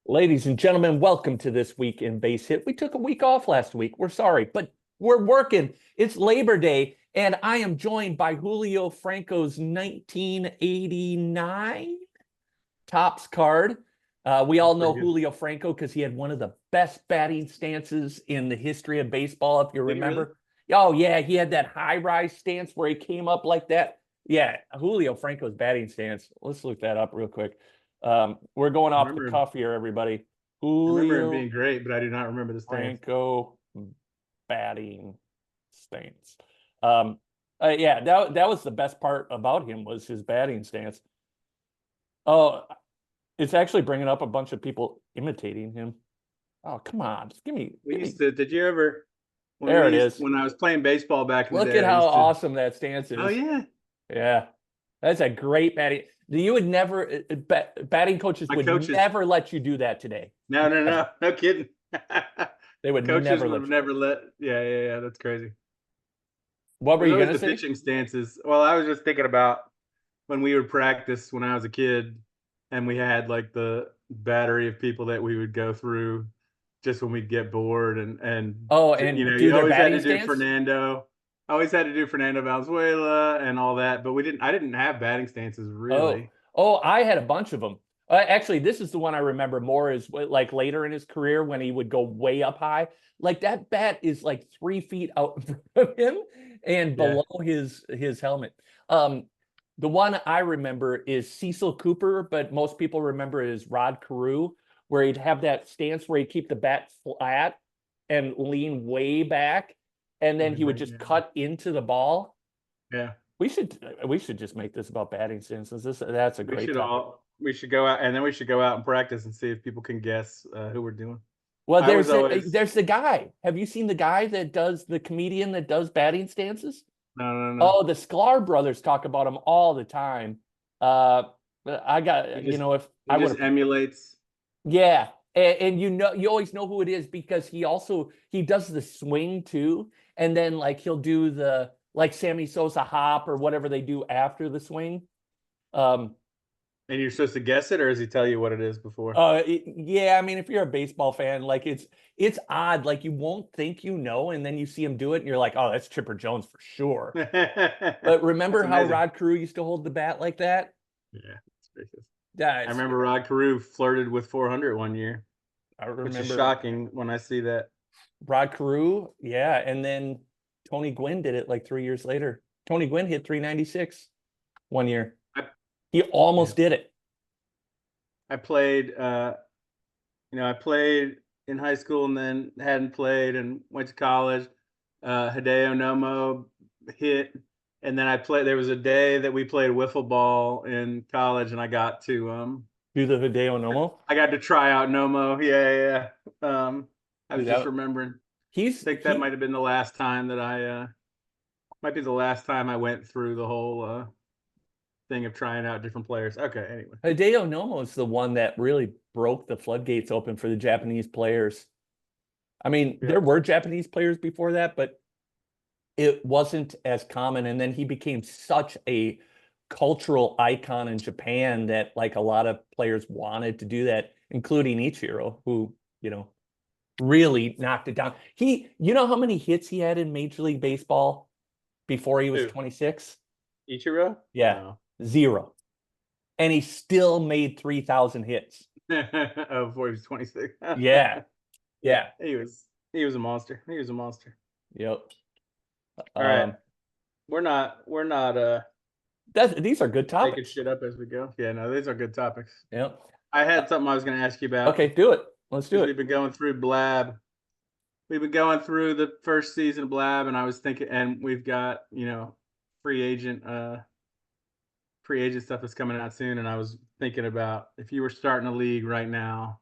Ladies and gentlemen, welcome to this week in Base Hit. We took a week off last week. We're sorry, but we're working. It's Labor Day, and I am joined by Julio Franco's 1989 Topps card. We That's all pretty know good. Julio Franco because he had one of the best batting stances in the history of baseball, if you Did he really? remember. Oh, yeah, he had that high-rise stance where he came up like that. Yeah, Julio Franco's batting stance. Let's look that up real quick. We're going I off the remember him. cuff here, everybody. I remember him Julio being great, but I do not remember the stance. Franco batting stance. Um, yeah, that was the best part about him was his batting stance. Oh, it's actually bringing up a bunch of people imitating him. Oh, come on, just We give used me. to. Did you ever? There it is. When I was playing baseball back in the Look day, at I how used to. awesome that stance Oh is. yeah, Yeah, that's a great batting. You would never, batting coaches my would coaches. never let you do that today. No, no, no, Never. no kidding. They would Coaches never would let have you. never let. Yeah, yeah, yeah. That's crazy. What It were was you always gonna the say? pitching stances. Well, I was just thinking about when we would practice when I was a kid, and we had like the battery of people that we would go through just when we'd get bored and Oh, you know and do you their always had batting to do stance? Fernando. I always had to do Fernando Valenzuela and all that, but we didn't. I didn't have batting stances Oh, really. oh, I had a bunch of them. Actually, this is the one I remember more is like later in his career when he would go way up high. Like that bat is like 3 feet out in front of him and Yeah, below his helmet. Um, the one I remember is Cecil Cooper, but most people remember it as Rod Carew, where he'd have that stance where he'd keep the bat flat and lean way back, and then he would just yeah, cut into the ball. yeah. We should just make this about batting stances. That's a great topic. We should go out and then we should go out and practice and see if people can guess who we're doing. Well, I was always there's the guy. Have you seen the guy that does the comedian that does batting stances? no, no, no. Oh, the Sklar brothers talk about him all the time. Uh, I He got just if he I would just have, emulates. yeah, and you always know who it is because he does the swing too, and then like he'll do the like Sammy Sosa hop or whatever they do after the swing. Um, And you're supposed to guess it, or does he tell you what it is before? yeah, I mean, if you're a baseball fan, like it's odd. Like you won't think you know, and then you see him do it, and you're like, oh, that's Chipper Jones for sure. But remember That's how amazing. Rod Carew used to hold the bat like that? Yeah, it's ridiculous. Yeah, I remember Rod Carew flirted with 400 one year, I which is remember shocking when I see that. Rod Carew. Yeah, and then Tony Gwynn did it like 3 years later. Tony Gwynn hit 396 one year. I, He yeah, almost did it. I played. I played in high school and then hadn't played and went to college. Hideo Nomo hit, and then I played. There was a day that we played wiffle ball in college, and Do the Hideo Nomo. I got to try out Nomo. Yeah, yeah. I Dude, was just remembering. I think that he might have been the last time that might be the last time I went through the whole thing of trying out different players. Okay, anyway. Hideo Nomo is the one that really broke the floodgates open for the Japanese players. I mean, Yeah. there were Japanese players before that, but it wasn't as common. And then he became such a cultural icon in Japan that like a lot of players wanted to do that, including Ichiro, who, you know, really knocked it down. You know how many hits he had in Major League Baseball before he was Who? 26? Ichiro? Yeah, No. zero. And he still made 3,000 hits. Oh, before he was 26. Yeah, Yeah, yeah, he was a monster. He was a monster. yep. All right. Um, We're not these are good making topics. shit up as we go. Yeah, no, these are good topics. Yep. I had something I was gonna ask you about Okay, do it. Let's do because it. we've been going through Blab. We've been going through the first season of Blab, and I was thinking, and we've got, free agent free agent stuff that's coming out soon, and I was thinking about if you were starting a league right now,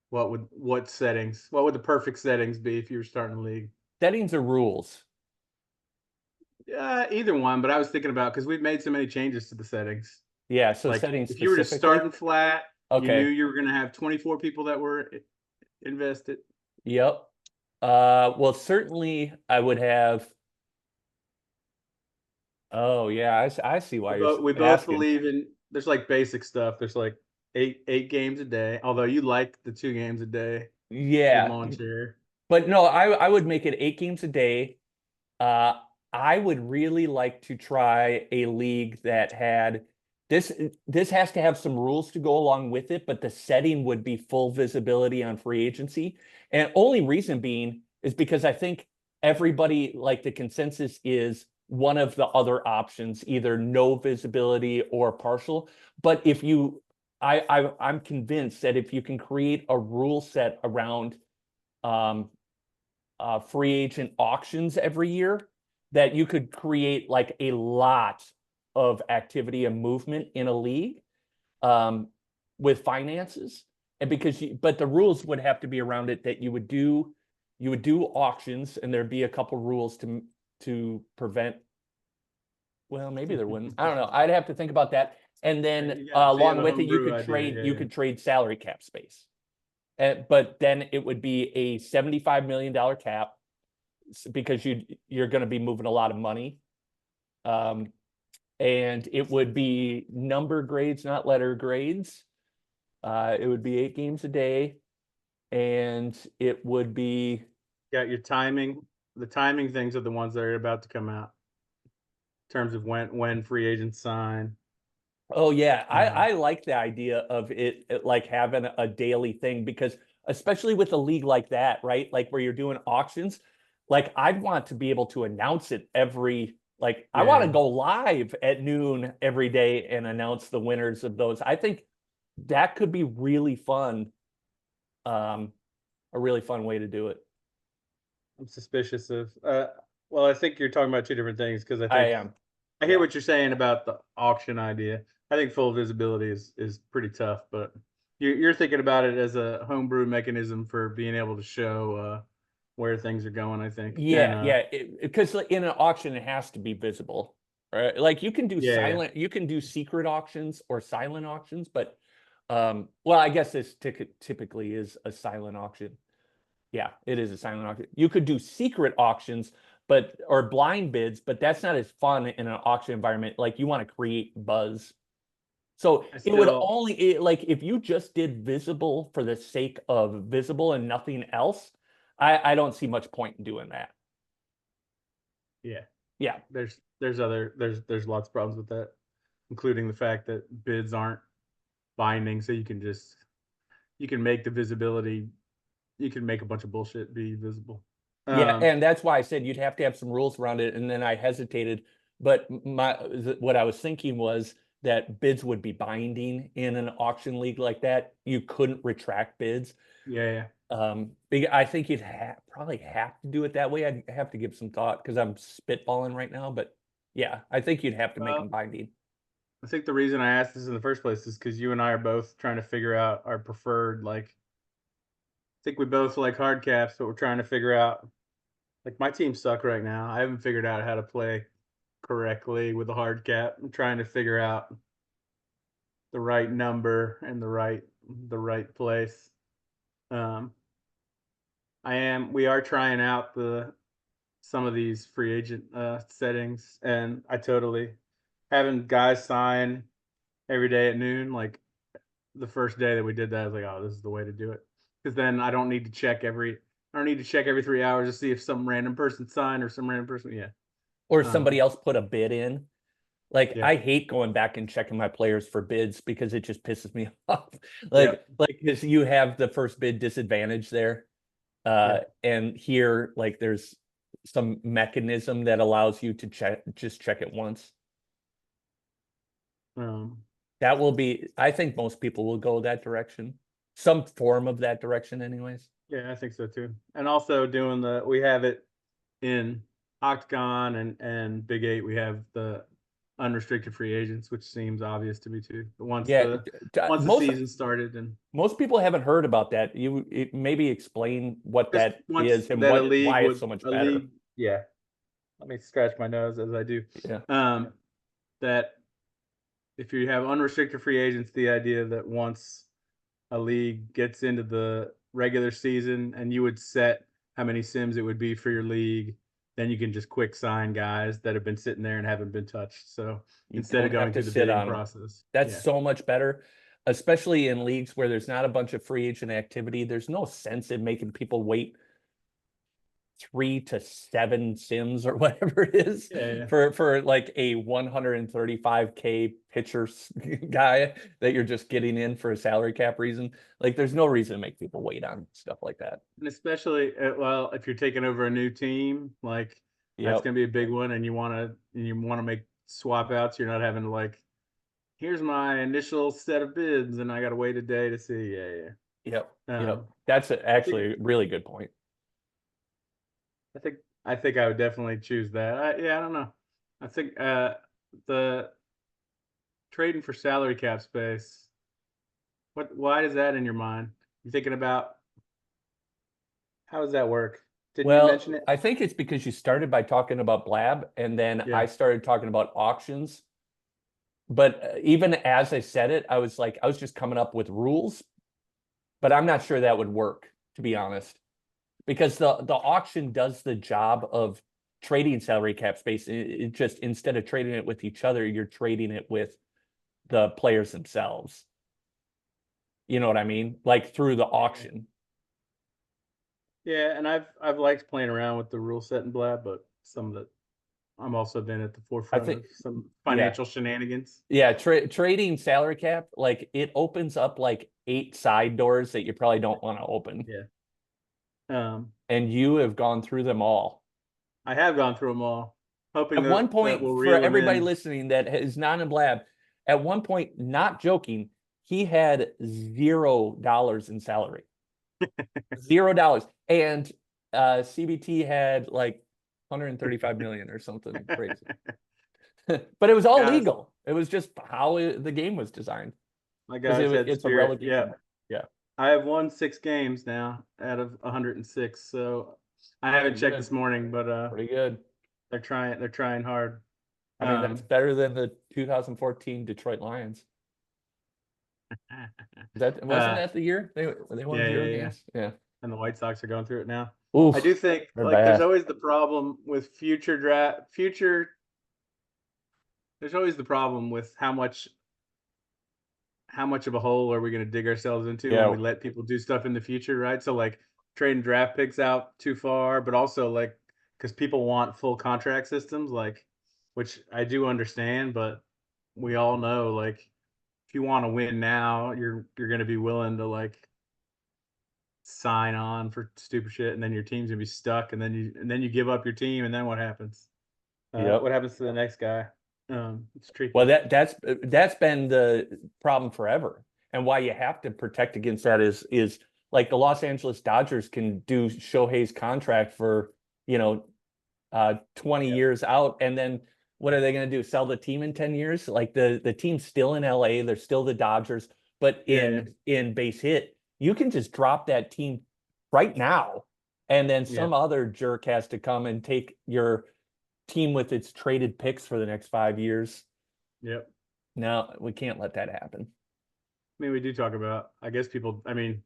what would the perfect settings be if you were starting a league? Settings or rules? Either one, but I was thinking about because we've made so many changes to the settings. Yeah, so Like settings if you were just specifically. starting flat, you knew Okay. you were going to have 24 people that were invested. Yep. Well, certainly I would have. Oh yeah, I see why you're We both asking. believe in there's like basic stuff. There's like eight games a day. Although you like the 2 games a day with Yeah, lawn chair. but no, I would make it 8 games a day. Uh, I would really like to try a league that had this. This has to have some rules to go along with it, but the setting would be full visibility on free agency. And only reason being is because I think everybody, like the consensus is one of the other options, either no visibility or partial. But if you, I'm convinced that if you can create a rule set around um, free agent auctions every year, that you could create like a lot of activity and movement in a league um, with finances. And because but the rules would have to be around it that you would do auctions, and there'd be a couple rules to prevent. Well, maybe there wouldn't. I don't know. I'd have to think about that. And then You have along a with it, homebrew idea. you could trade salary cap space. But then it would be a $75 million cap because you're going to be moving a lot of money. And it would be number grades, not letter grades. It would be 8 games a day, and it would be Yeah, your timing. The timing things are the ones that are about to come out in terms of when free agents sign. oh yeah, Um, I like the idea of it like having a daily thing because especially with a league like that, right? Like where you're doing auctions, like I'd want to be able to announce it every like I want to yeah, go live at noon every day and announce the winners of those. I think that could be really fun. A really fun way to do it. I'm suspicious of. Well, I think you're talking about two different things because I I think am. I hear Yeah. what you're saying about the auction idea. I think full visibility is pretty tough, but you're thinking about it as a homebrew mechanism for being able to show where things are going. I think, and Yeah, yeah. Because in an auction, it has to be visible, right? Like yeah, you can do secret auctions or silent auctions, but well, I guess this typically is a silent auction. Yeah, it is a silent auction. You could do secret auctions, but or blind bids, but that's not as fun in an auction environment. Like you want to create buzz. So I it would still, only like if you just did visible for the sake of visible and nothing else, I don't see much point in doing that. yeah. Yeah. There's lots of problems with that, including the fact that bids aren't binding, so you can make the visibility, you can make a bunch of bullshit be visible. Yeah, Um, and that's why I said you'd have to have some rules around it, and then I hesitated. But what I was thinking was that bids would be binding in an auction league like that. You couldn't retract bids. yeah, yeah. I think you'd probably have to do it that way. I'd have to give some thought because I'm spitballing right now, but yeah, I think you'd have to make them Well, binding. I think the reason I asked this in the first place is because you and I are both trying to figure out our preferred. Like, I think we both like hard caps, but we're trying to figure out. Like, my teams suck right now. I haven't figured out how to play correctly with a hard cap. I'm trying to figure out the right number and the right place. Um, we are trying out the some of these free agent settings, and I totally having guys sign every day at noon. Like the first day that we did that, I was like, oh, this is the way to do it. Because then I don't need to check every 3 hours to see if some random person signed or some random person. Yeah. Or somebody Um, else put a bid in. Like yeah. I hate going back and checking my players for bids because it just pisses me off. Yep. Like because you have the first bid disadvantage there. Yep. And here, like there's some mechanism that allows you to just check it once. Um, That will be, I think most people will go that direction. Some form of that direction, anyways. yeah, I think so too. And also we have it in Octagon and Big Eight. We have the unrestricted free agents, which seems obvious to me too. But Yeah, once the season started and most people haven't heard about that. Maybe explain what just that once is and that why it's so much better. yeah. Let me scratch my nose as I do. Yeah. That if you have unrestricted free agents, the idea that once a league gets into the regular season and you would set how many sims it would be for your league, then you can just quick sign guys that have been sitting there and haven't been touched. So You instead of don't have going to through the sit bidding on them. process, That's yeah, so much better. especially in leagues where there's not a bunch of free agent activity. There's no sense in making people wait 3 to 7 sims or whatever it is Yeah, for like a 135K pitcher guy that you're just getting in for a salary cap reason. Like, there's no reason to make people wait on stuff like that. and especially well, if you're taking over a new team, like that's Yep. gonna be a big one, and you wanna make swap outs. You're not having to like, here's my initial set of bids, and I gotta wait a day to see. Yeah, Yep. yeah. Yep. That's I think actually a really good point. I think I think I would definitely choose that. Yeah, I don't know. I think the trading for salary cap space. Why is that in your mind? You thinking about how does that work? Didn't you mention Well, it? I think it's because you started by talking about Blab and then Yeah. I started talking about auctions. But even as I said it, I was like, I was just coming up with rules, but I'm not sure that would work, to be honest, because the auction does the job of trading salary cap space. It just, instead of trading it with each other, you're trading it with the players themselves. You know what I mean? Like through the auction. Yeah, and I've liked playing around with the rule set and Blab, but some of the I'm also been at the I forefront think, of some yeah, financial shenanigans. yeah. Trading salary cap, like it opens up like 8 side doors that you probably don't want to open, Yeah. Um, and you have gone through them all. I have gone through them all, hoping At one that point, we'll for reel them everybody in. listening that is not in Blab, at one point, not joking, he had $0 in salary. $0. And CBT had like 135 million or something crazy. But it was all Guys, legal. It was just how the game was designed my because guys had it's a spirit. Yeah, relegation. Yeah, I have won 6 games now out of 106. So I haven't pretty checked good. this morning, but Pretty good. they're trying hard. I mean, that's Um, better than the 2014 Detroit Lions. That wasn't uh, that the year they won yeah, yeah, zero yeah. games? Yeah. And the White Sox are going through it now. I do Oof, think they're like there's bad. always the problem with future. There's always the problem with how much of a hole are we going to dig ourselves into when Yeah. we let people do stuff in the future, right? So like trading draft picks out too far, but also like because people want full contract systems, like which I do understand, but we all know like if you want to win now, you're going to be willing to like sign on for stupid shit, and then your team's gonna be stuck, and then you give up your team, and then what happens? Yep. What happens to the next guy? It's Well, tricky. that's been the problem forever, and why you have to protect against that is like the Los Angeles Dodgers can do Shohei's contract for, you know, 20 Yeah, years out, and then what are they going to do? Sell the team in 10 years? Like the team's still in LA, they're still the Dodgers, but yeah, in base hit, you can just drop that team right now, and then yeah, some other jerk has to come and take your team with its traded picks for the next 5 years. yep. No, we can't let that happen. I mean, we do talk about. I guess people. I mean,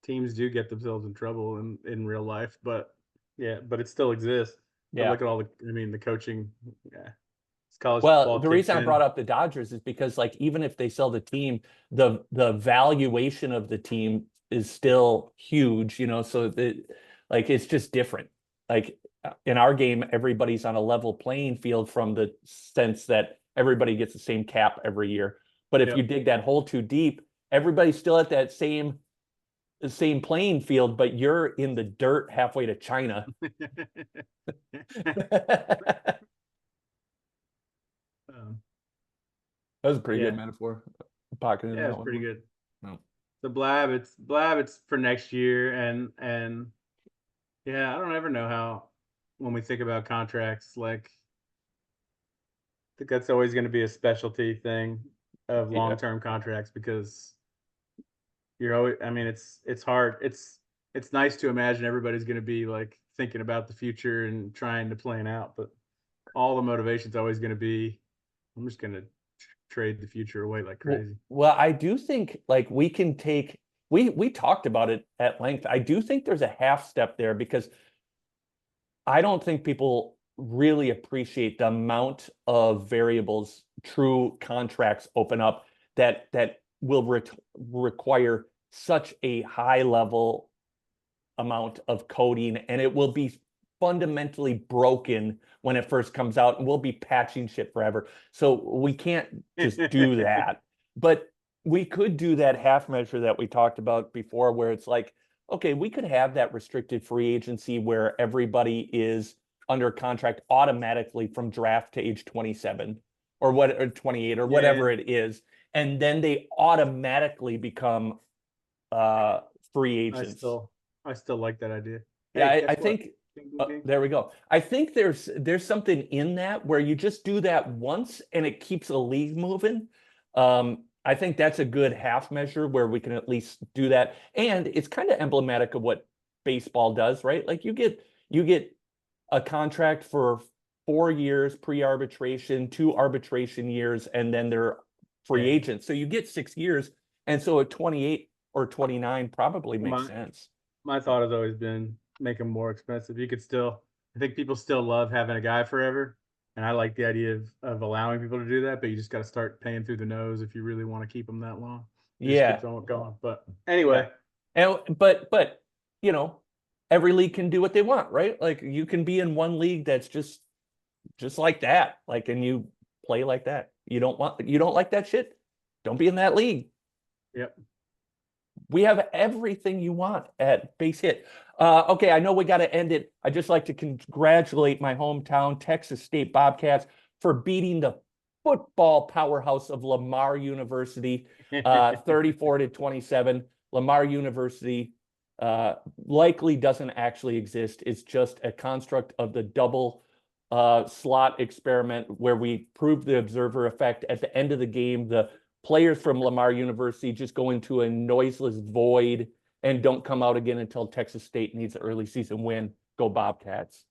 teams do get themselves in trouble in real life, but yeah, but it still exists. But Yeah. look at all the. I mean, the coaching. Yeah, as college Well, football the kicks reason I in. brought up the Dodgers is because like even if they sell the team, the valuation of the team is still huge, so like it's just different. Like in our game, everybody's on a level playing field from the sense that everybody gets the same cap every year. But if you Yep. dig that hole too deep, everybody's still at that same playing field, but you're in the dirt halfway to China. That um, was a pretty good yeah, metaphor. Pocketing yeah, that it's one. pretty good. No. The Blab. It's for next year, and yeah, I don't ever know how when we think about contracts, like I think that's always going to be a specialty thing of Yeah. long-term contracts because you're always. I mean, it's hard. It's nice to imagine everybody's going to be like thinking about the future and trying to plan out, but all the motivation's always going to be, I'm just going to trade the future away like Well, crazy. well, I do think like we can take we talked about it at length. I do think there's a half step there because I don't think people really appreciate the amount of variables true contracts open up that will require such a high level amount of coding, and it will be fundamentally broken when it first comes out, and we'll be patching shit forever. So we can't just do that. But we could do that half measure that we talked about before, where it's like, okay, we could have that restricted free agency where everybody is under contract automatically from draft to age 27 or 28 or whatever it is, and then they automatically become free agents. I still like that idea. Yeah, Hey, I think there we go. I think there's something in that where you just do that once and it keeps a league moving. I think that's a good half measure where we can at least do that. And it's kind of emblematic of what baseball does, right? Like you get a contract for 4 years pre-arbitration, 2 arbitration years, and then they're free agents. So you get 6 years. And so at 28 or 29 probably makes sense. My thought has always been make them more expensive. You could still, I think people still love having a guy forever. And I like the idea of allowing people to do that, but you just got to start paying through the nose if you really want to keep them that long. Just keep going. But anyway. And but you know, every league can do what they want, right? Like you can be in one league that's just like that. Like, and you play like that. You don't like that shit? Don't be in that league. Yep. We have everything you want at BaseHit. Okay, I know we got to end it. I'd just like to congratulate my hometown, Texas State Bobcats, for beating the football powerhouse of Lamar University, 34-27. Lamar University likely doesn't actually exist. It's just a construct of the double slot experiment where we proved the observer effect. At the end of the game, the players from Lamar University just go into a noiseless void and don't come out again until Texas State needs an early season win. Go Bobcats.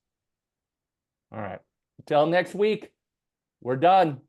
All right. Until next week, we're done.